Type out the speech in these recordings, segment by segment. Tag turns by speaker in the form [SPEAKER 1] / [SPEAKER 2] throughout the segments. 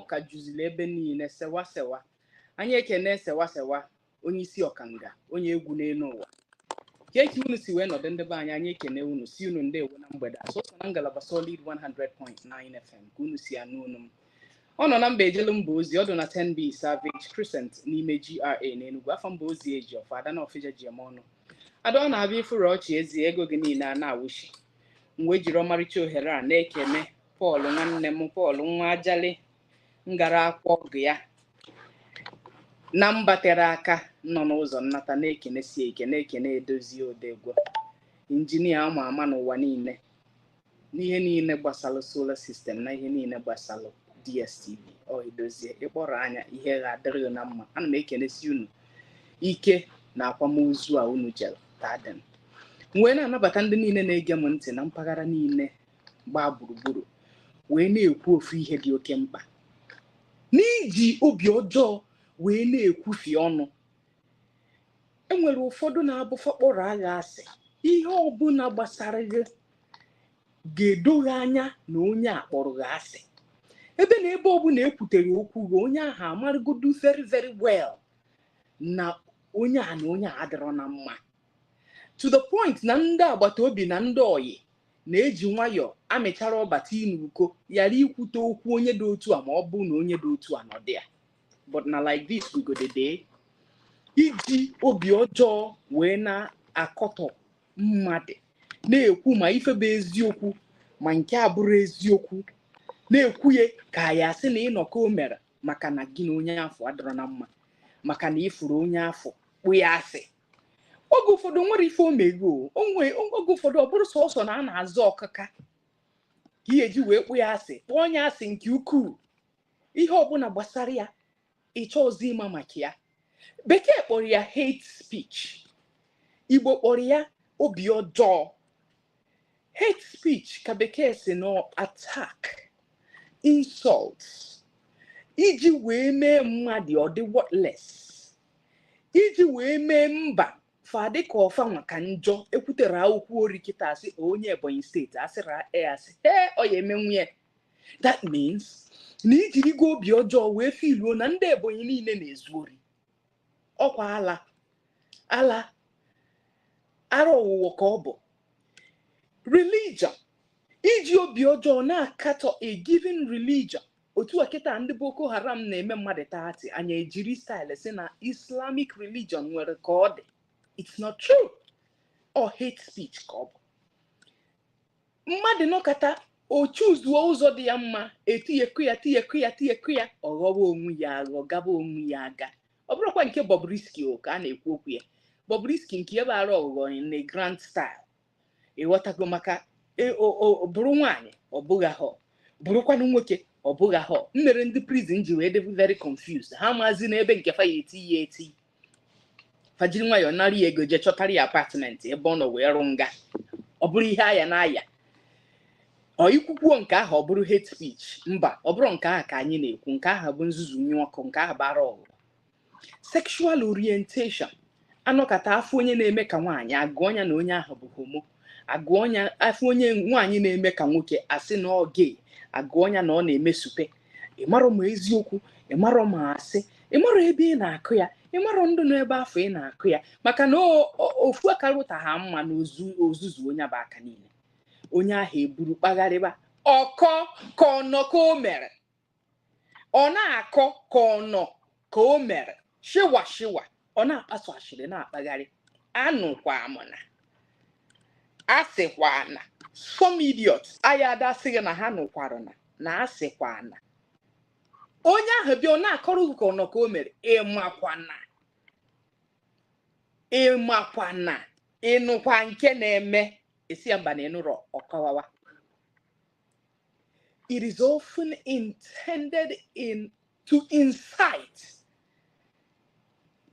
[SPEAKER 1] ka juzile ebe niile sewa sewa. Anyị ekene sewa sewa onye isi ọkanga onye egwu n'elu ụwa. Keki unu si wee nọdụ ndị be anyị ekene unu si unu ndewo na mgbede asọsọ na ngalaba Solid 100.9 FM ka unu si anụ unu m. Ọ nọ na mba ejelu mba ozi ọdụ na 10B Savage Crescent n'ime GRA n'Enugu afọ mba ozi eji ọfọ ada na ọfịja ji eme ọnụ. Ada ọ na-abịa ifuru ọchị ezi ego gị niile a na-awụshi. Mgbe jiri ọmarịcha ohere a na-ekene Paul nwanne m Paul nwa ajali ngara akwọ gị ya na mba tere aka nọ n'ụzọ nnata na-ekene si ekene edozi odegwo injinia ama n'ụwa niile n'ihe niile gbasara solar system na ihe niile gbasara DSTV ọ edozie ịkpọrọ anya ihe ga-adịrị na mma. Ana m ekene si unu ike na akwamozu a unu jere taden wee na-anabata ndị niile na-ege m ntị na mpaghara niile gbaa gburugburu wee na-ekwu ofu ihe dị oke mkpa n'iji obi ọjọọ wee na-ekwufi ọnụ. Enwere ụfọdụ na-abụ fakpọrọ agha asị ihe ọbụla gbasara gị ga-edoghị anya na onye akpọrọ gị asị ebe na ebe ọbụla ekwutere okwu gị onye ahụ amarịgodu very very well na onye a na onye a adịrọ na mma to the point na ndị agbata obi na ndị oyi na-eji nwayọọ amịchara ọbata inuko yara ikwute okwu onye dị otu a ma ọ bụ na onye dị otu a nọdị ya. But na like this we go dey iji obi ọjọọ wee na-akọtọ mmadụ na-ekwu ma ife bụ eziokwu ma nke abụrụ eziokwu na-ekwu ya ka ya asị na ịnọkọ o mere maka na gị na onye afọ adịrọ na mma maka na ifuru onye afọ kpụ ya asị. Oge ụfọdụ nwere ife omego oge ụfọdụ ọ bụrụ sọsọ na a na-azụ ọkụka ka ihe eji wee kpụ ya asị kpọọ onye asị nke ukwuu ihe ọbụla gbasara ya ịchọ ọzọ ịma maka ya. Bekee kpọrọ ya hate speech, Igbo kpọrọ ya obi ọjọọ. Hate speech ka bekee si no attack, insult, iji wee mee mmadụ ọ dị worthless, iji wee mee mba fadị ka ọfa maka njọ ekwutere akwụkwọ ori kịta asị onye Ebonyi steeti asịra asị ọ ya eme nwunye. That means na ijirigo obi ọjọọ wee filuo na ndị Ebonyi niile na-ezu ori. Ọkwa ala ara ọwụwọ ka ọ bụ. Religion iji obi ọjọọ na-akatọ a given religion otu a kịta ndị Boko Haram na-eme mmadụ taati anya ejiri style si na Islamic religion nwere ka ọ dị. It's not true. Or hate speech ka ọ bụ. Mmadụ nọkata o chuzuo ụzọ dị ya mma etiyekụ ya ọghọwa onwe ya aghọ gaba onwe ya aga. Ọ bụrụkwa nke Bobrisky ka a na-ekwu okwu ya. Bobrisky nke ebe ara ọghọghọ in a grand style. Ịghọtago maka bụrụ nwaanyị ọ bụghị ahụ bụrụkwanụ nwoke ọ bụghị ahụ mmere ndị prison ji wee dị very confused ha maazị n'ebe nke fa ya eti fajiri nwayọọ narị ya ego je chọtara ya apartment ebe ọ nọ wee rụ nga ọ bụrụ ihe aya n'aya ọ ikwukwuo nke ahụ ọ bụrụ hate speech mba ọ bụrụ nke ahụ ka anyị na-ekwu nke ahụ bụ nzuzu nye ọkụ nke ahụ bara ọgụ. Sexual orientation anọkata afọ onye na-eme ka nwaanyị agụọ ya na onye ahụ bụ homo agụọ ya afọ onye nwaanyị na-eme ka nwoke asị na ọ gay agụọ ya na ọ na-emesupe. Ịmarọ ma eziokwu ịmarọ ma asị ịmarọ ebe ị na-akụ ya ịmarọ ndụ n'ebe afọ ị na-akụ ya maka na ofu akara ụta ha mma na ozuzu onye bụ aka niile. Onye ahụ eburu kpagharịba ọkọ ka ọnọ ka o mere ọ na-akọ ka ọnọ ka o mere shiwa ọ na-akpaso ashịrị na-akpagharị anụkwa amụna asịkwa na some idiots aya ada asịghị na ha nụkwara na asịkwa na onye ahụ bịa ọ na-akọrọ ka ọnọ ka o mere ịmakwana ịnụkwa nke na-eme esi ya mba na ịnụrọ ọkọwawa. It is often intended to incite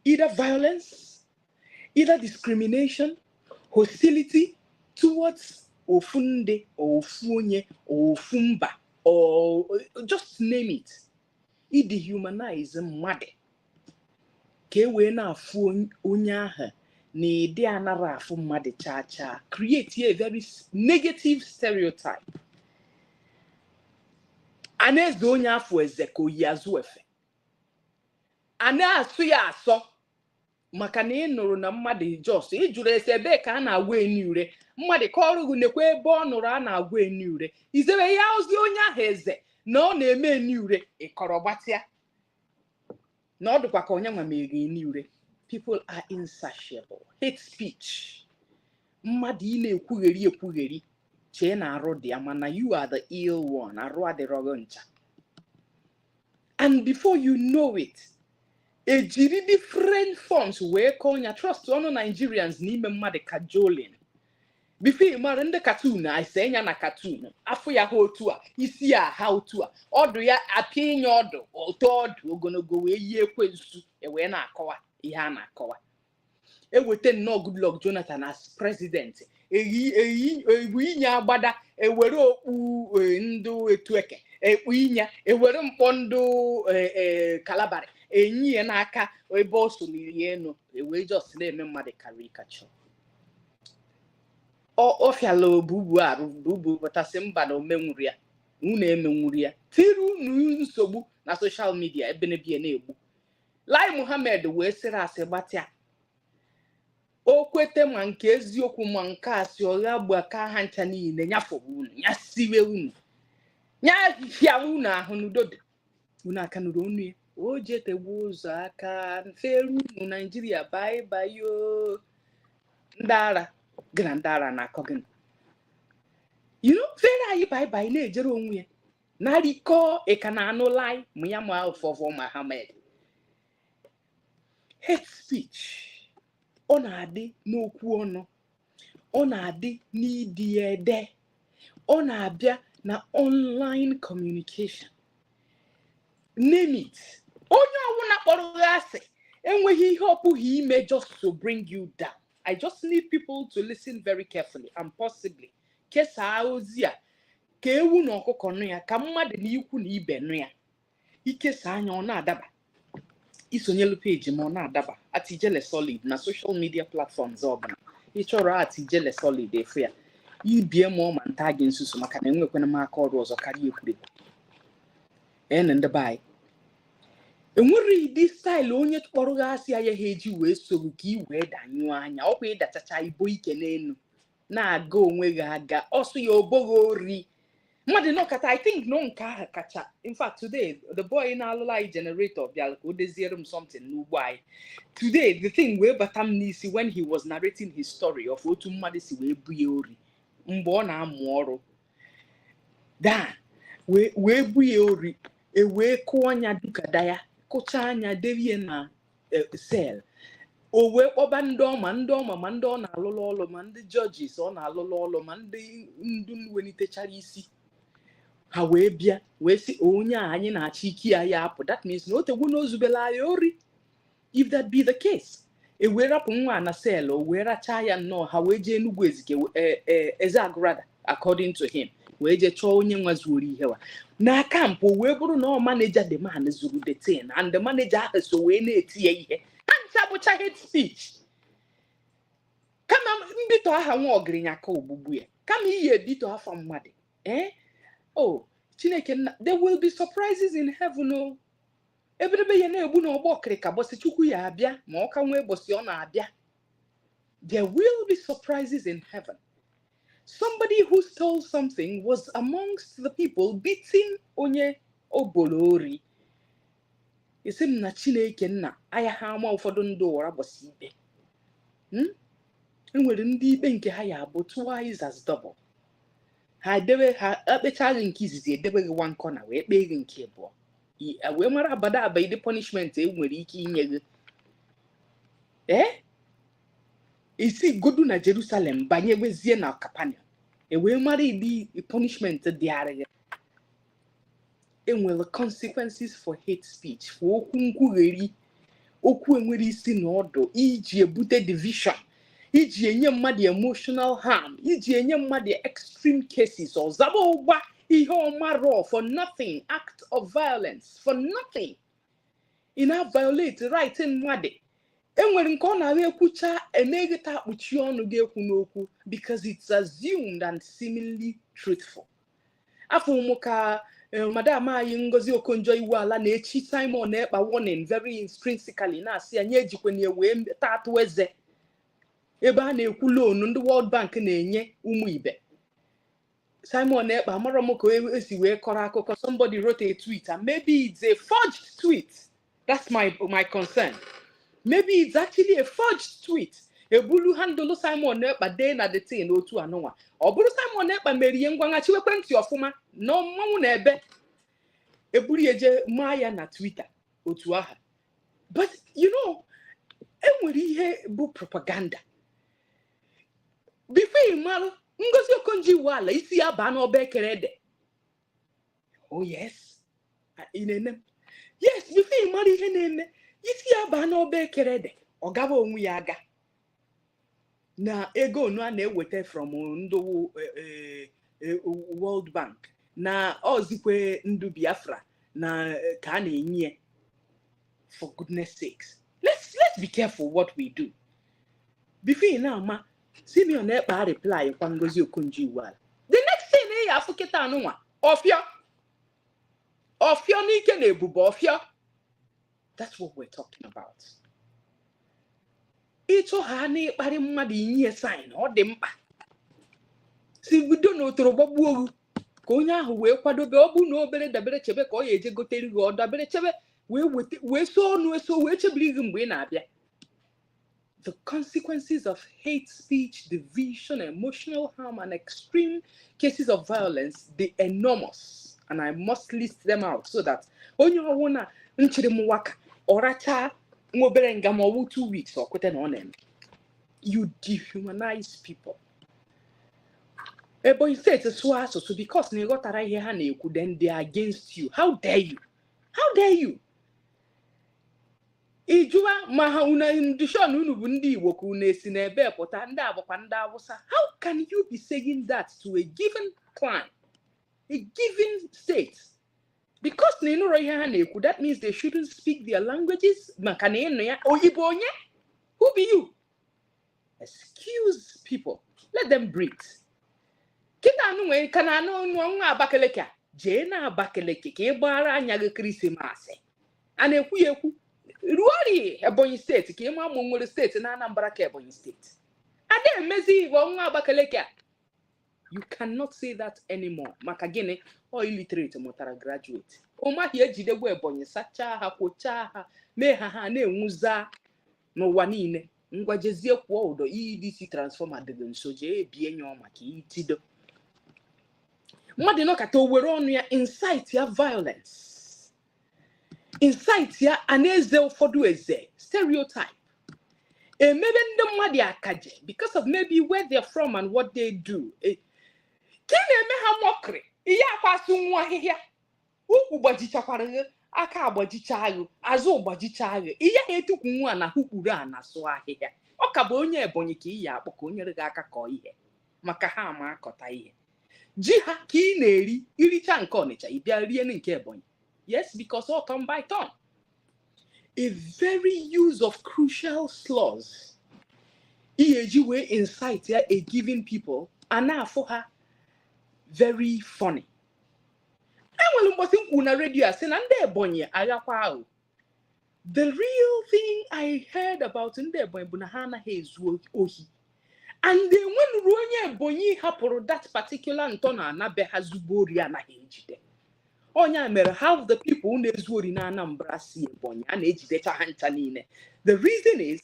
[SPEAKER 1] either violence, either discrimination, hostility towards ofunde or ofunye or ofumba or just name it. It dehumanize mmadụ ka e wee na-afụ onye ahụ na ịdị anara afụ mmadụ cha create a very negative stereotype. Anaeze onye afọ eze ka oyi azụ efe. Ana asụ ya asọ maka na ị nụrụ na mmadụ jos ịjụrụ ese ebe ka a na-agwa eni ure mmadụ ka ọrụ gị nekwa ebe ọ nụrụ a na-agwa eni ure izebe ya ozi onye ahụ eze na ọ na-eme eni ure ịkọrọ gbatịa na ọ dịkwa ka onye nwa mere eni ure. People are insatiable. Hate speech. Mmadụ ị na-ekwugheri chee na arụ dị ya mana you are the ill one. Arụ adịrọghị ncha. And before you know it, ejiri different forms wee konya trust ọnụ Nigerians n'ime mmadụ cajoling. Before mara ndị cartoon ise nya na cartoon afọ ya ha otu a isi ya ha otu a ọdụ ya apịa inye ọdụ otu ọdụ ogologo wee yie ekwensu wee na-akọwa ihe a na-akọwa. Eweta nnọọ Goodluck Jonathan as president ewu inye agbada ewere okpu ndụ etueke ekpu inye ewere mkpọ ndụ kalabari enyi ya n'aka ebe o soliri enu ewee just na-eme mmadụ caricature. Ọ fiala obubu arụ bubu pụtasị mba na omenwuru ya unu emenwuru ya tiri unu nsogbu na social media ebe nebie na-egbu. Lai Muhammad wee sịrị asị gbatịa o kwete ma nke eziokwu ma nke asị ọgha gbu aka ha ncha niile nyafọgbu unu nyasiwe unu nyafịa unu ahụ n'udodo unu aka nụrụ unu ya o jetegbu ụzọ aka feru unu Nigeria bayo ndara gịna ndara na-akọ gịnị fere anyị bai na-ejere onwe ya narịkọ ịka na anụ lai ma ya ma ụfọfọ Muhammad. Hate speech ọ na-adị n'okwu ọnụ ọ na-adị n'ịdị ede ọ na-abịa na online communication name it. Onye ọwụna kpọrọ gị asị enweghị ihe ọ pụghị ime just to bring you down. I just need people to listen very carefully and possibly kesaa ozi a ka ewu na ọkụkọ nụ ya ka mmadụ na ikwu na ibe nụ ya ikesa anya ọ na-adaba isonyelu page ma ọ na-adaba Atijele Solid na social media platforms ọbụla ịchọrọ Atijele Solid efu ya ibie ma ma nta gị nsusu maka na enwekwana m aka ọrụ ọzọ karịa ekwurekwu na ndị be anyị enwere ịdị style onye kpọrọ gị asị ya ha eji wee soro ka i wee danyụọ anya ọkwa ịdachacha ibo ike n'elu na-aga onwe gị aga ọsụ ya oboghị ori mmadụ nọkata. I think no nke ahụ kacha. In fact today the boy na-alụla anyị generator bịara ka o deziere m something n'ugbo anyị today. The thing wee bata m n'isi when he was narrating his story of otu mmadụ si wee bu ya ori mgbe ọ na-amụ ọrụ da wee bu ya ori wee kụọ anya dukada ya kụcha anya devie na sel o wee kpọba ndị ọma ma ndị ọ na-alụlụ ọlụ ma ndị judges ọ na-alụlụ ọlụ ma ndị ndu welitechara isi ha wee bịa wee sị onye a anyị na-achọ ike ya apụ. That means na o tegbu n'ozubela ya ori. If that be the case wee rapụ nwa na sel o wee rachaa ya nnọọ ha wee jee Enugu Ezike Ezeagụrada according to him wee jee chọọ onye nwa zuoro ihe wa na kampụ wee bụrụ na ọ manager the man zuru the thing and the manager ahụ so wee na-eti ya ihe ha ncha bụcha hate speech. Kama mbito aha nwa ọgịrịnya ka ogbugbu ya kama ihe ebito afa mmadụ oh Chineke na there will be surprises in heaven. Oh ebedebe ya na-egbu na ọgbọ ọkịrịka bọsị Chukwu ya abịa ma ọ ka nwee bọsị ọ na-abịa. There will be surprises in heaven. Somebody who stole something was amongst the people beating onye obolori. Isim na Chineke nna aya ha ama ụfọdụ ndị ụra bọsị ikpe. Enwere ndị ikpe nke ha ya bụ twice as double. Ha debe ha ekpechaghị nke izizi edebeghị one corner wee kpee gị nke abụọ. Wee mara abada aba ide punishment nwere ike inye gị. Isi godu na Jerusalem banye wezie na Capernaum. Wee mara ịdị punishment dịarị gị. Enwere consequences for hate speech, for okwu nkwugheri, okwu enwere isi na ọdụ iji ebute division, iji enye mmadụ emotional harm, iji enye mmadụ extreme cases or zaba ụgba ihe ọmarọ for nothing, act of violence for nothing. Ị na-violate right mmadụ. Enwere nke ọ na-ahụ ekwucha emeghịta akpuchi ọnụ ga-ekwu n'okwu because it's assumed and seemingly truthful. Afọ ụmụ ka Madam anyị Ngozi Okonjo-Iweala na-echi Simon Ekpa warning very intrinsically na-asị ya nye ejikwana wee tatụ eze ebe a na-ekwu loan ndị World Bank na-enye ụmụ ibe. Simon Ekpa amara m ka esi wee kọrọ akụkọ. Somebody wrote a tweet and maybe it's a forged tweet. That's my concern. Maybe it's actually a forged tweet. Ebulu handle Simon Ekpa dee na the thing otu anụnwa. Ọ bụrụ Simon Ekpa merie ngwanghachi ekwentị ọfụma na mmanwụ na ebe eburu eje maa ya na Twitter otu aha. But you know, enwere ihe bụ propaganda. Before ịmalụ Ngozi Okonjo-Iweala isi ya baa n'ọba ekere ede. Oh yes. Yes, before ịmalụ ihe na-eme isi ya baa n'ọba ekere ede. Ọ gaba onwe ya aga. Na ego onu a na-eweta from ndị World Bank na ozikwe ndu Biafra na ka a na-enye. For goodness sakes, let's be careful what we do. Before na Simeon Ekpa reply kwa Ngozi Okonjo-Iweala. The next thing ya afụ kịta anụnwa ọfịọ n'ike na ebubo ọfịọ. That's what we're talking about. Ịchọ ha na-ekparị mmadụ inye sign ọ dị mkpa. Si bido n'otoro gbagbuo ogu ka onye ahụ wee kwadobe ọ bụ na obere dabere chebe ka ọ ya eje gotere gị ọ dabere chebe wee so ọnụ eso wee chebiri gị mgbe ị na-abịa. The consequences of hate speech, division, emotional harm, and extreme cases of violence, they're enormous. And I must list them out so that onye ọwụna nchiri m waka ọracha nwobere nga ma ọwụ 2 weeks ọ kwete na ọ na-eme. You dehumanize people. Ebonyi State sụọ asụsụ because na ịghọtara ihe ha na-ekwu, then they are against you. How dare you? How dare you? Ijua ma ha una ndishon unu bụ ndị Igbo ka unu esi na ebe pụta ndị abụkwa ndị Awụsa. How can you be saying that to a given clan, a given state? Because na ịnụrụ ihe ha na-ekwu, that means they shouldn't speak their languages. Maka na ịnụ ya oyibo onye? Who be you? Excuse people. Let them breathe. Kita anu nwe kana anu nwa Abakaliki jee na Abakaliki ka ịgbara anya gị Krismas. A na-ekwu ya ekwu. Ruori Ebonyi State ka ịma mụ nwere steeti na Anambra ka Ebonyi State. Ada emezi Igbo nwa Abakaliki. You cannot say that anymore. Maka gịnị ọ illiterate mụtara graduate. O maghị ejidegwa Ebonyi sachaa ha kwocha ha mee ha na-enwuza n'ụwa niile. Ngwa jezie kwuo ụdọ EDC transformer dị nso jee bie nye ọma ka itido. Mmadụ nọkata o were ọnụ ya incite ya violence. Incite ya aneze ụfọdụ eze stereotype. Emebe ndị mmadụ akaje because of maybe where they're from and what they do. Ka na-eme ha mockery. Ihe akwasu nwa ahịhịa. Ukwu gbajichakwara gị, aka agbajicha agụ, azụ gbajicha gị. Ihe etukwu nwa na hukpuru a na-asụ ahịhịa. Ọ ka bụ onye Ebonyi ka iyi akpọ ka o nyere gị aka kọọ ihe. Maka ha ama akọta ihe. Ji ha ka ị na-eri, iricha nke Ọnịcha, ị bịa rie nke Ebonyi. Yes, because all turn by turn. A very use of crucial slurs. EAG way incite a given people and now for her very funny. I will listen to radio saying and Ebonyi agakwa ahụ. The real thing I heard about Ebonyi bụ na ha anaghị ezu ohi. And then when Ronye Ebonyi hapụrụ that particular ntọna na be ha zugbo ori anaghị ejide. Onya mere half the people na-ezu ori na Anambra si Ebonyi a na-ejidecha ha ncha niile. The reason is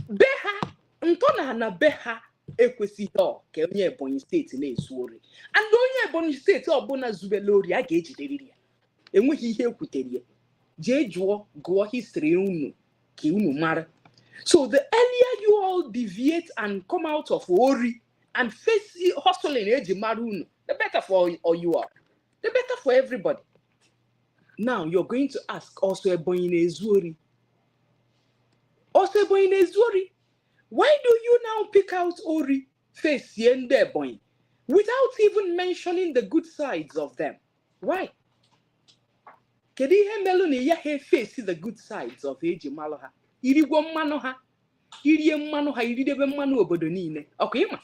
[SPEAKER 1] be ha ntọna na be ha ekwesịghị ka onye Ebonyi steeti na-ezu ori. And onye Ebonyi steeti ọbụna zubele ori a ga-ejiderịrị ya. Enweghị ihe ekwutere ya. Jee jụọ gụọ history unu ka unu mara. So the earlier you all deviate and come out of ori and face hustling eji mara unu, the better for you all. The better for everybody. Now you're going to ask also Ebonyi na-ezu ori. Also Ebonyi na-ezu ori. Why do you now pick out ori face ndị Ebonyi without even mentioning the good sides of them? Why? Kedu ihe melu na ya ha face the good sides of eji malụ ha? Irigwo mmanụ ha, irie mmanụ ha, iridebe mmanụ obodo niile. Ọkwa ịma?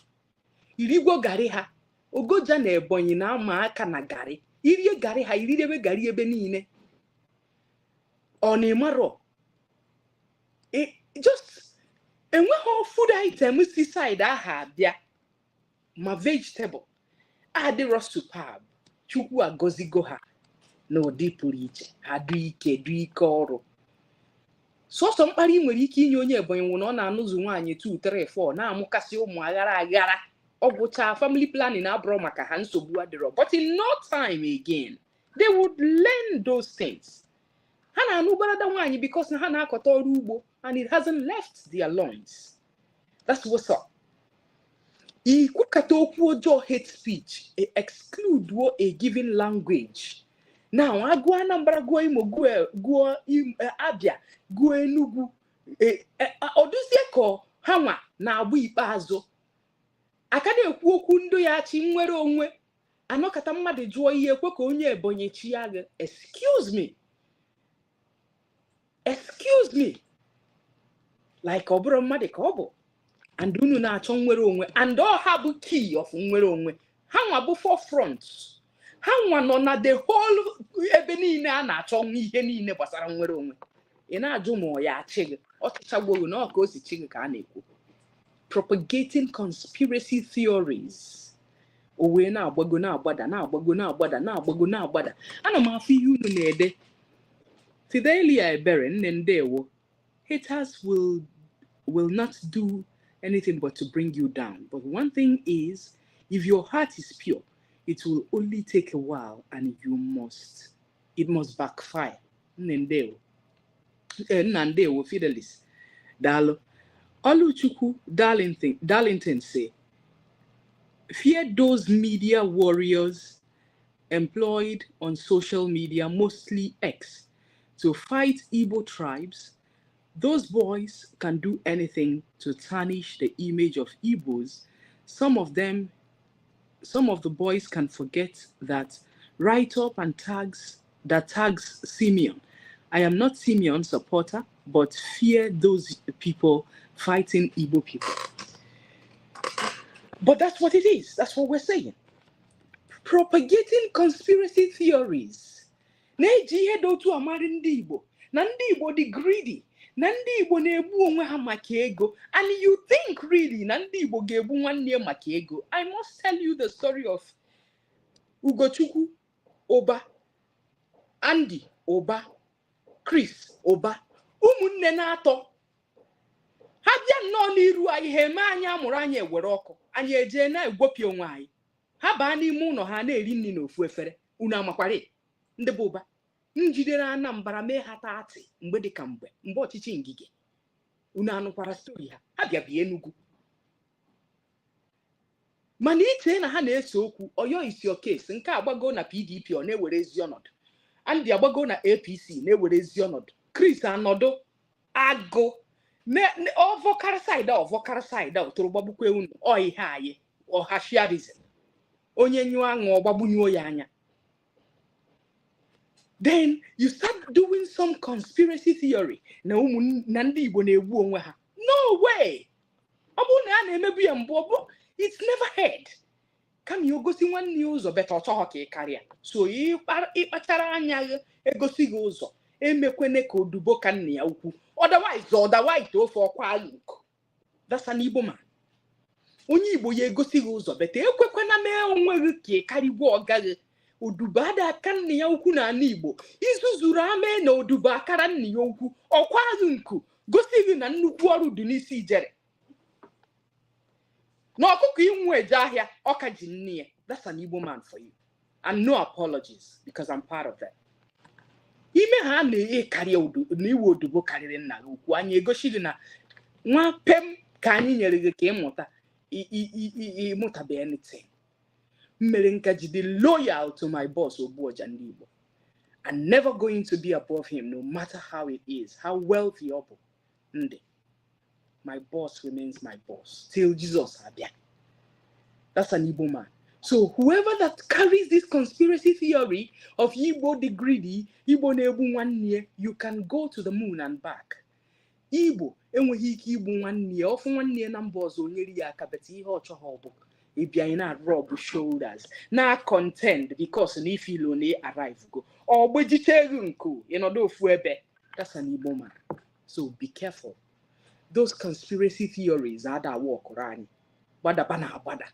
[SPEAKER 1] Irigwo gari ha. Ogoja na Ebonyi na ama aka na gari. irie gari ha iridebe gari ebe niile ọ na-emarọ just enweghị food item si side aha abịa ma vegetable adịrọ superb chukwu agọzigo ha n'ụdị pụrụ iche ha dị ike ọrụ sọsọ mkparị nwere ike inye onye Ebonyi nwụ na ọ na-anụzụ nwaanyị 2 3 4 na-amụkasị ụmụ aghara ọgwụcha family planning abụrụ maka ha nsogbu adịrọ but in no time again they would learn those things ha na-anụ barada nwaanyị because na ha na-akọta ọrụ ugbo and it hasn't left their lungs. That's what's up. Ikwukata okwu ọjọọ hate speech exclude a given language. Now agụ Anambra gụọ Imo gụọ Abia gụọ Enugu ọdụzie ka ha nwa na-agba ikpeazụ aka na-ekwu okwu ndụ ya chi nwere onwe anọkata mmadụ jụọ ihe ekwe ka onye Ebonyi chi ya gị excuse me like ọ bụrụ mmadụ ka ọ bụ and unu na-achọ nwere onwe and all ha bụ key of nwere onwe ha nwa bụ forefront ha nwa nọ na the whole ebe niile a na-achọ ihe niile gbasara nwere onwe ị na-ajụ ma ya achị gị ọchịchagbo na ọka o si chi gị ka a na-ekwu propagating conspiracy theories o wee na-agbago na-agbada ana m afọ ihe unu na-ede Fidelia Ebere nne ndewo haters will not do anything but to bring you down. But one thing is, if your heart is pure, it will only take a while and it must backfire. Ndewo Fidelis. Dalo. Oluchukwu Darlington say, fear those media warriors employed on social media, mostly X, to fight Igbo tribes. Those boys can do anything to tarnish the image of Igbos. Some of the boys can forget that write-up and tags Simeon. I am not Simeon's supporter, but fear those people fighting Igbo people. But that's what it is. That's what we're saying. Propagating conspiracy theories. Na-eji ihe dị otu amari ndị Igbo na ndị Igbo dị greedy na ndị Igbo na-egbu onwe ha maka ego and you think really na ndị Igbo ga-egbu nwanne maka ego. I must tell you the story of Ugochukwu Oba, Andy Oba, Chris Oba, ụmụnne na-atọ ha bịa nnọọ n'iru anyị ha eme anyị amụrụ anyị ewere ọkụ anyị eje na-egwopị onwe anyị ha baa n'ime ụlọ ha na-eri nri n'ofu efere unu amakwara ndị bụ ụba njidere Anambra mee ha taatị mgbe dịka mgbe ọchịchị ngige unu anụkwara stori ha bịa bịa Enugu mana ite na ha na-ese okwu Oyo isi okesi nke agbago na PDP ọ na-ewere ezi ọnọdụ Andy agbago na APC na-ewere ezi ọnọdụ Chris anọdụ agụ ọvọkara saịda otoro gbagbukwe unu ihe anyị ọhashiarizm onye nyụọ aṅụ ọgbagbunyuo ya anya. Then you start doing some conspiracy theory na ndị Igbo na-egbu onwe ha. No way! Ọ bụ na a na-emebu ya mbụ it's never heard. Kama ya ogosi nwanne ya ụzọ beta ọchọghọ ka ị karịa. So ịkpachara anya egosi gị ụzọ emekwene ka odubo ka nne ya ukwu. Otherwise ofe ọkwa alụkụ. That's an Igbo man. Onye Igbo ya egosi gị ụzọ beta ekwekwana mee onwe gị ka ị karịgwa ọgaghị. Odubo ada aka nne ya ukwu na ala Igbo izuzuru ame na odubo akara nne ya ukwu ọkwa azụ nku gosi gị na nnukwu ọrụ dị n'isi ijere na ọkụkọ inwu eje ahịa ọka ji nne ya. That's an Igbo man for you and no apologies because I'm part of that. Ime ha na-ekarịa na iwe odubo karịrị nna gị ukwu anyị egosi gị na nwa pem ka anyị nyere gị ka ịmụta ịmụtabe anything. Merenka jide loyal to my boss Ogbuoja ndị Igbo and never going to be above him no matter how it is, how wealthy ọ bụ ndị. My boss remains my boss till Jesus abịa. That's an Igbo man. So whoever that carries this conspiracy theory of Igbo the greedy, Igbo na-egbu nwanne, you can go to the moon and back. Igbo enweghị ike igbu nwanne, ọfụ nwanne na mba ọzọ nyere ya aka beta ihe ọ chọghị ọ bụ Ibiana rub shoulders. Na contend because ni feel only arrive go. Or wejicherunku, do fuebe. That's an Igbo man. So be careful. Those conspiracy theories are that walk rani. Bada bana bada.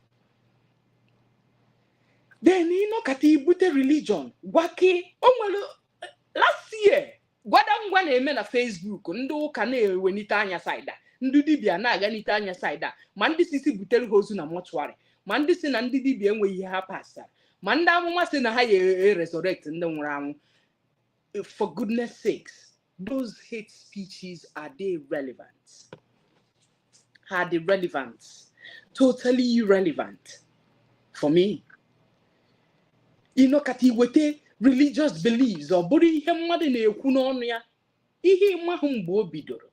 [SPEAKER 1] Then katibute religion. Waki last year. Gwada eme na Facebook ndị ụka na-ewenite anya saida ndị dibia na-aga nite anya saida ma ndị sisi butere ha ozu na mortuary ma ndị si na ndị dibia enweghị ihe ha pasara ma ndị amụma si na ha resurrect ndị nwụrụ anwụ. For goodness sakes, those hate speeches, are they relevant? Are they relevant? Totally irrelevant for me. Katiwete religious beliefs or body ihe mmadụ na-ekwu n'ọnụ ya ihe ịmahụ mgbe o bidoro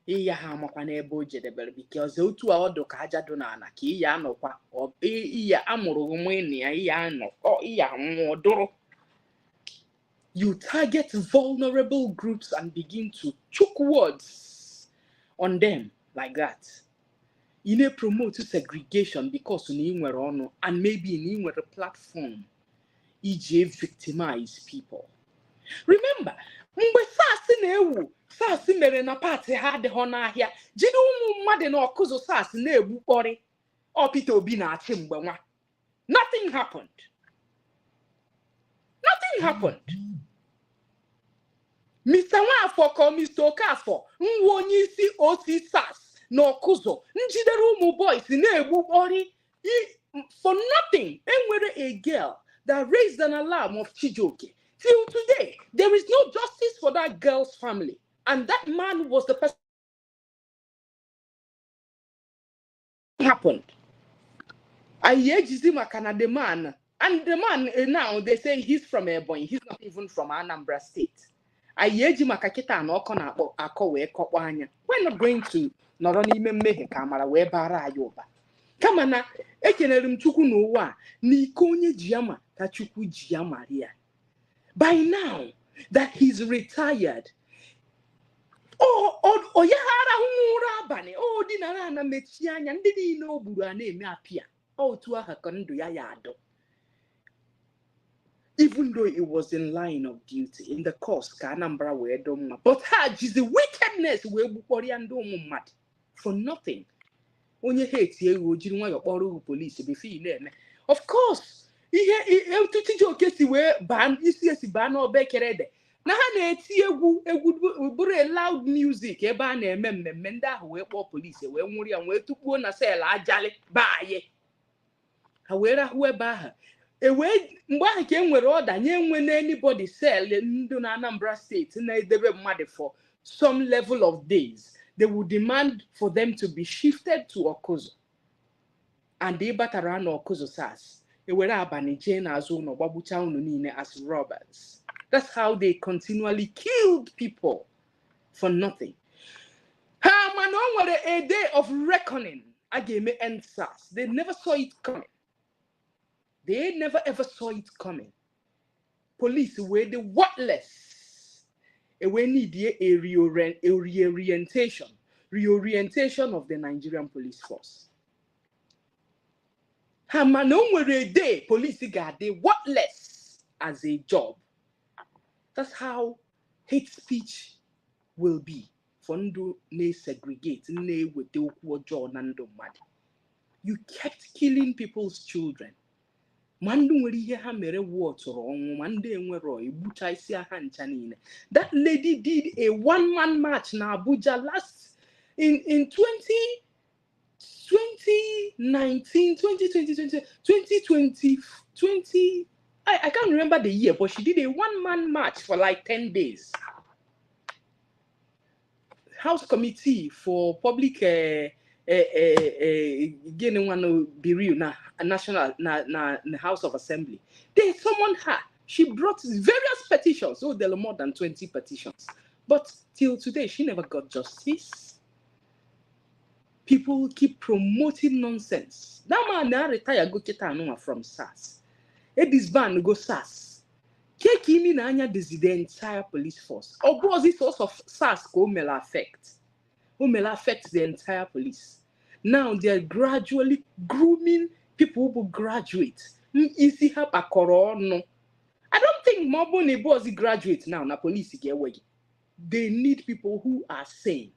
[SPEAKER 1] iya ha amakwa n'ebe o jedebere because otu a ọdụ ka aja dụ n'ala ka iya anọkwa iya amụrụ ụmụ enyi ya iya anọ iya nwụọ dụrụ. You target vulnerable groups and begin to choke words on them like that. You need promote segregation because you need ọnụ and maybe you need a platform. E.g. victimize people. Remember, mgbe SARS na-ewu SARS mere na party ha adịghọ n'ahịa jide ụmụ mmadụ na ọkụzụ SARS na-egbukpọrị Peter Obi na-achị mgbe nwa. Nothing happened. Nothing happened. Mr. Nwafọ ka Mr. Okafor nwa onye isi OC SARS na ọkụzụ njidere ụmụ boys na-egbukpọrị for nothing. Enwere a girl that raised an alarm of Chijioke. Till today, there is no justice for that girl's family. And that man was the person who happened. I hear Jizima the man. And the man, now they say he's from Ebonyi. He's not even from Anambra State. I hear Jimakakita and Okona Akowe Kopwanya. We're not going to not only mehe kamara we bara yoba. Kamana ekenerim chukwu n'ụwa n'ikonye jiama ka chukwu jiamaria. By now that he's retired, ya hara humura abani dinara na mechi anya ndị niile o gburu a na-eme apịa otu aha ka ndụ ya yado. Even though it was in line of duty in the course ka Anambra wee do mma, but ha jizi wickedness wee gbukpọrọ ya ndị ụmụ mmadụ for nothing. Onye hate ewu ojiri nwayọ kpọrọ police befi na-eme. Of course, ihe Chijioke si wee ban isi esi ban obekerede na ha na-eti egwu bụrụ loud music ebe a na-eme mmemme ndị ahụ wee kpọọ police wee nwụrụ ya wee tukpuo na sel ajali baaye ha wee rahụ ebe ahụ mgbe ahụ ka enwere ọda nye enwe anybody sel ndị na Anambra State na-edebe mmadụ for some level of days. They would demand for them to be shifted to Okuzo. And they batara na Okuzo SARS. They were abani jane azuno babucha unu nine as robbers. That's how they continually killed people for nothing. Ha manon were a day of reckoning. Agame end SARS. They never saw it coming. They never ever saw it coming. Police were the worthless. We need a reorientation of the Nigerian police force. A day police got they worthless as a job. That's how hate speech will be. Fondo ne segregate ne with the you kept killing people's children. Mandu nwere ihe ha mere wọtụrụ ọnwụ ma ndị enwero egbucha isi ha ncha niile. That lady did a one-man march na Abuja in 2019, 2020, I can't remember the year, but she did a one-man march for like 10 days. House Committee for Public getting one be na national na House of Assembly. They summoned her. She brought various petitions. Oh, there were more than 20 petitions. But till today, she never got justice. People keep promoting nonsense. That man now retired go get from SARS. This ban go SARS. Kekimi na anya the entire police force. Or was it source of SARS go affect? Who may affect the entire police? Now they're gradually grooming people who will graduate. Isi ha pakọrọ ọnụ. I don't think Mobile was a graduate now. Na police get away. They need people who are sane.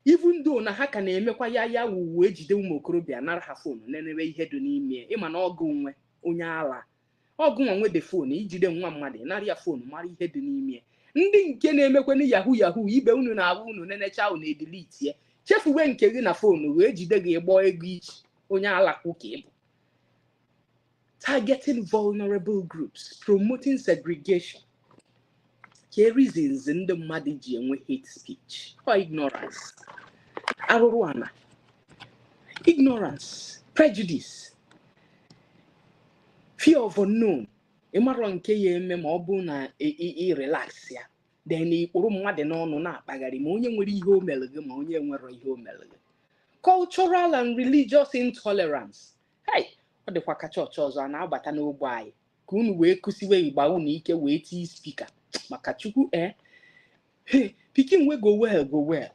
[SPEAKER 1] Even though na ha ka na-emekwa ya wuwe jide ụmụ okorobịa nara ha phone na-enwe ihe dị n'ime ịma na ọgụ nwe onye ala ọgụ nwe the phone ijide nwa mmadụ nara ya phone mara ihe dị n'ime ndị nke na-emekwa na yahoo ibe unu na-abụ unu nenecha unu delete ya chefuwe nke gị na phone wee jide gị gbaa ego ichi onye ala kwuka ịbụ. Targeting vulnerable groups, promoting segregation. Key reasons in the mmadụ ji enwe hate speech or ignorance. Arụrụana. Ignorance, prejudice, fear of unknown. Ịmarọ nke ya eme ma ọ bụ na relax ya. Then ikpụrụ mmadụ n'ọnụ na-akpagharị ma onye nwere ihe o mere gị ma onye nwere ihe o mere gị. Cultural and religious intolerance. Hey, ọ dịkwa ka chọọchị ọzọ a na-agbata n'ogbe anyị ka unu wee kụsiwe ịgba unu ike wee tii spika maka Chukwu pikin we go well.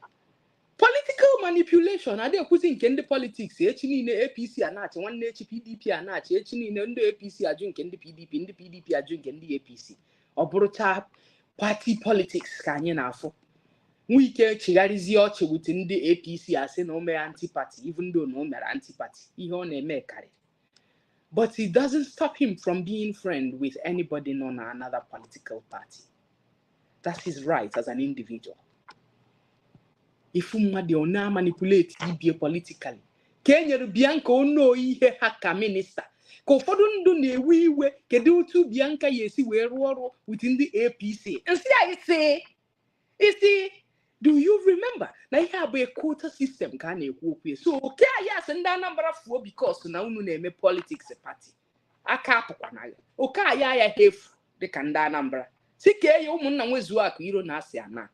[SPEAKER 1] Political manipulation adị ekwuzi nke ndị politics echi niile APC anachi nwanne echi PDP anachi echi niile ndị APC ajụ nke ndị PDP ndị PDP ajụ nke ndị APC ọ bụrụcha party politics ka anyị na-afụ nwe ike chigharịzie ọchị wute ndị APC asị na o mere anti-party even though na o mere anti-party ihe ọ na-eme karị. But it doesn't stop him from being friend with anybody on another political party. That's his right as an individual. If somebody on manipulate EBA politically, Kenya Bianca no ihe haka minister. Ko ụfọdụ ndụ na-ewe iwe kedu otu Bianca yesi wee rụọ ọrụ within the APC. And see, I say, do you remember? Na ihe abụ a quota system ka na-ekwu okwu. So okay, yes, ndị Anambra fuo because na unu na-eme politics party. Aka apụkwa na ya. Okay, ya hefu dịka ndị Anambra. Si ka ya ụmụnna nwezuo akụ iro na asị ana.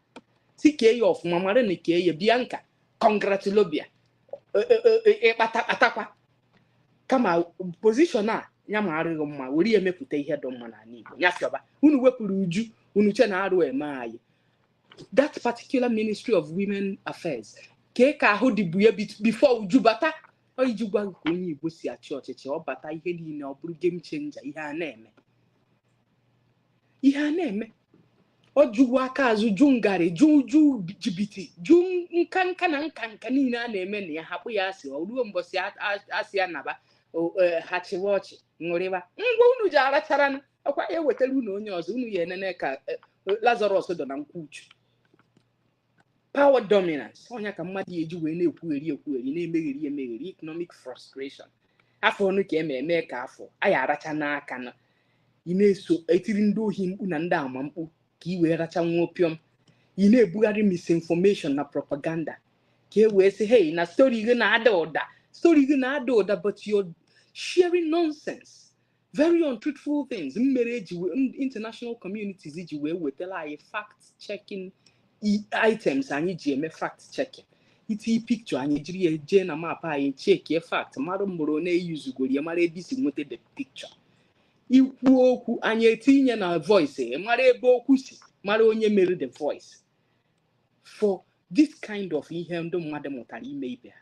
[SPEAKER 1] Si ka ya ọfụma mara na ka ya Bianca congratulobia. Atakwa. Kama position a ya ma arịghị mma were ya emepụta ihe dị mma na Igbo. Ya fiọba. Unu wepụrụ uju, unu che na arụ eme anyị. That particular Ministry of Women Affairs ka ahụ dịbu before uju bata o iji gwa ka onye Igbo si achị ọchịchị ọ bata ihe niile ọ bụrụ game changer ihe a na-eme ọ jụgwa aka azụ jụ ngarị jụ jibiti jụ nka niile a na-eme na ya hapụ ya asị ọ ruo mbọsị asị ya naba ha chịwa ọchị ṅụrịba ngwa unu ji arachara akwa ya wetara unu onye ọzọ unu ya enene ka Lazarus dọ na nkwuchu. Power dominance. Onya ka mmadụ eji wee na-ekwugheri na-emegheri economic frustration. Afọ ọnụ ka eme ka afọ aya aracha n'aka na ị na-eso etiri ndị ohi mkpu na ndị ama mkpu ka ị wee racha nwa opium. Ị na-ebugharị misinformation na propaganda ka e wee sị hey na story gị na-ada ụda but you're sharing nonsense, very untruthful things. Mmere eji international communities eji wee wetala anyị fact checking items anyị ji eme fact checking. Iti picture anyị jiri ya jee na map anyị check fact mara mgboro na-eyuzugoro ya mara ebe isi nweta the picture. Ikwu okwu anyị etinye na voice mara ebe okwu si mara onye mere the voice. For this kind of ihe ndị mmadụ mụtara ime ibe ha.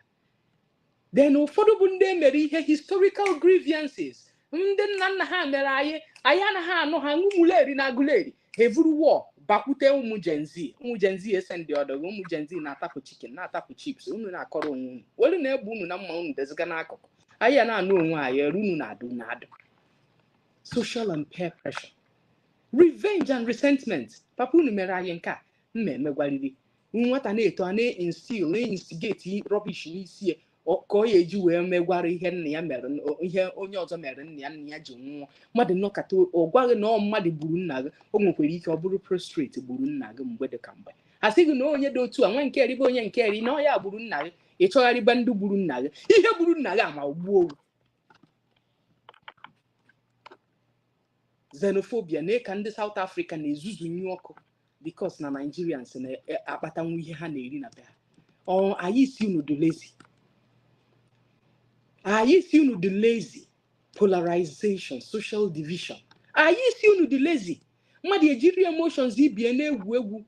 [SPEAKER 1] Then ụfọdụ bụ ndị mere ihe historical grievances ndị nna ha mere anyị anaghị anụ ha nwụmuleri na agụleri ha evuru war bakwute ụmụ Gen Z esend ọdọ ụmụ Gen Z na-atapụ chicken na-atapụ chips unu na-akọrọ onwe unu were na-ebu unu na mma unu deziga n'akụkụ anyị na-anụ onwe anyị eru unu na-adụ. Social and peer pressure, revenge and resentment. Papa unu mere anyị nke a mmegwariri nwata na-eto a na-instigate rubbish n'isi ka ọ ya eji wee megwara ihe nna ya mere ihe onye ọzọ mere nna ya ji nwụọ mmadụ nnọkọta ọ gwaghị na ọ mmadụ gburu nna gị o nwekwara ike ọ bụrụ prostrate gburu nna gị mgbe dị ka mgbe a sị gị na onye dị otu a nwa nke eribe onye nke eri na ọ ya gburu nna gị ị chọgharịba ndị gburu nna gị ihe gburu nna gị ama gbuo. Xenophobia na-eka ndị South Africa na-ezuzu nye ọkụ because na Nigerians na-akpatanwu ihe ha na-eri na be ha. Anyị si unu dị lazy. Anyị si unu dị lazy. Polarization, social division. Anyị si unu dị lazy. Mmadụ ejiri emotions ibie na-egwu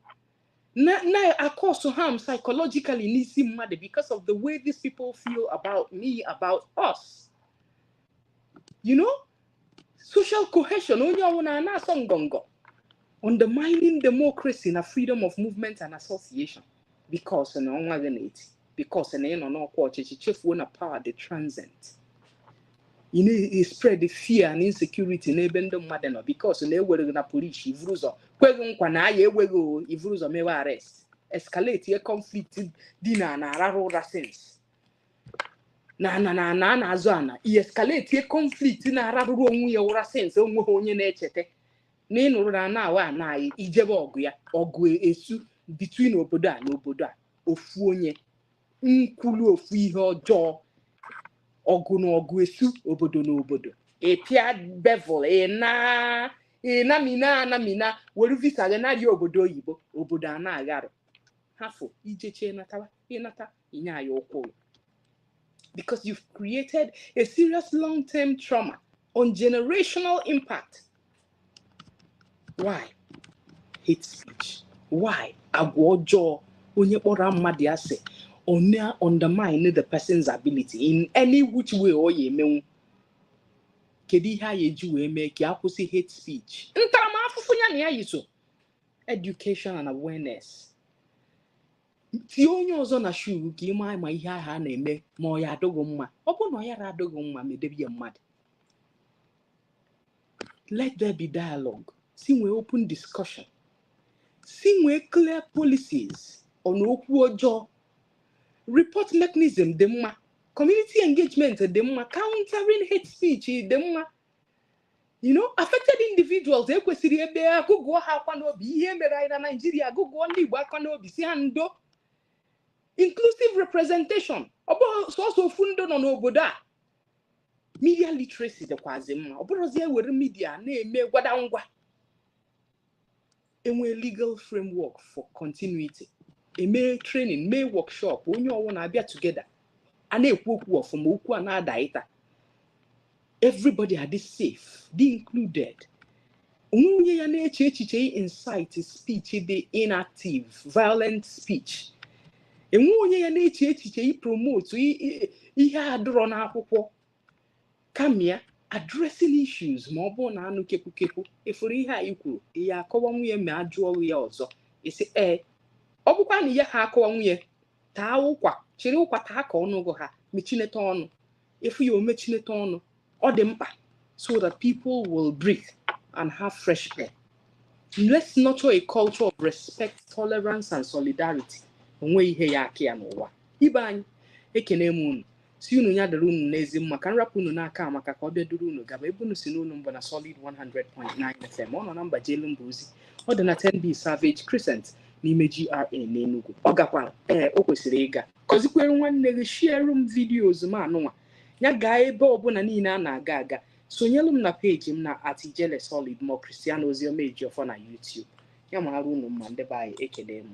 [SPEAKER 1] na cause harm psychologically n'isi mmadụ because of the way these people feel about me, about us. You know, social cohesion onye ọwụna na-asọ ngongo, undermining democracy na freedom of movement and association because na ọnwa gị na-eti, because na ị nọ n'ọkwa ọchịchị chefuo na power the transient. You know, it spread the fear and insecurity n'ebe ndị mmadụ nọ because na ewere na police ivuru ụzọ kweghị nkwa na aya ewego ivuru ụzọ mewe arrest escalate a conflict dị na ararụ ụra sense na-azụ ana escalate a conflict na ararụ onwe ya ụra sense onweghị onye na-echete na ịnụrụ na awa na ijebe ọgụ ya ọgụ esu between obodo a na obodo a ofu onye nkwulu ofu ihe ọjọọ ọgụ na ọgụ esu obodo na obodo epia bevel na mina were visa gị narị obodo oyibo obodo a na-agharụ hafụ ijeche ịnata inye anyị ụkwụ because you've created a serious long-term trauma on generational impact. Why? Hate speech. Why? Agwa ọjọọ onye kpọrọ mmadụ asị undermine the person's ability in any which way o ya emenwu. Kedu ihe a eji wee mee ka akwụsị hate speech? Ntaramahụhụ ya na ya yiso education and awareness. Tie onye ọzọ na shoe ka ịma ma ihe ahụ a na-eme ma ọ ya adọghị mma. Ọ bụ na ọ ya adọghị mma medebi ya mmadụ. Let there be dialogue. Si nwee open discussion. Si nwee clear policies on okwu ọjọọ. Report mechanism dị mma. Community engagement dị mma. Countering hate speech dị mma. You know, affected individuals ekwesịrị ebe agụgụọ ha akwa n'obi ihe mere anyị na Nigeria agụgụọ ndị Igbo akwa n'obi si ha ndo. Inclusive representation. Ọ bụ sọsọ ofu ndo nọ n'obodo a. Media literacy dịkwazi mma. Ọ bụrụzi ewere media na-eme gwada ngwa. Enwe legal framework for continuity. Eme training, mee workshop, onye ọwụ na-abịa together. A na-ekwu okwu ọfụma okwu a na-ada ịta. Everybody had this safe, be included. Onye ya na-eche echiche incite speech dị inactive, violent speech. Onye ya na-eche echiche promote ihe adọrọ n'akwụkwọ. Kamia addressing issues ma ọ bụ na anụ kekwu efuru ihe a ikwuru ya akọwa nwunye ma ajụọ ya ọzọ isi ọ bụkwa na ya ha akọwa nwunye taa ụkwa chiri ụkwa taa ka ọnụgụ ha mechinete ọnụ efu ya omechinete ọnụ ọ dị mkpa so that people will breathe and have fresh air. Let's nurture a culture of respect, tolerance and solidarity. Onwe ihe ya aka ya n'ụwa ibe anyị ekene m unu si unu ya dịrị unu n'ezi mma ka nrapụ unu n'aka maka ka ọ bịa duru unu gaba ebe unu si n'unu mbụ na Solid 100.9 FM ọ nọ na mba Jelu Mbuzi ọ dị na 10B Savage Crescent n'ime GRA n'Enugu ọ gakwa o kwesịrị ịga kọzikwere nwanne gị share m videos m anụnwa ya gaa ebe ọbụla niile a na-aga sonyelu m na page m na @Ijele Solid ma Cristiano Ozioma Ejiofor na YouTube ya mara unu mma ndị be anyị ekele m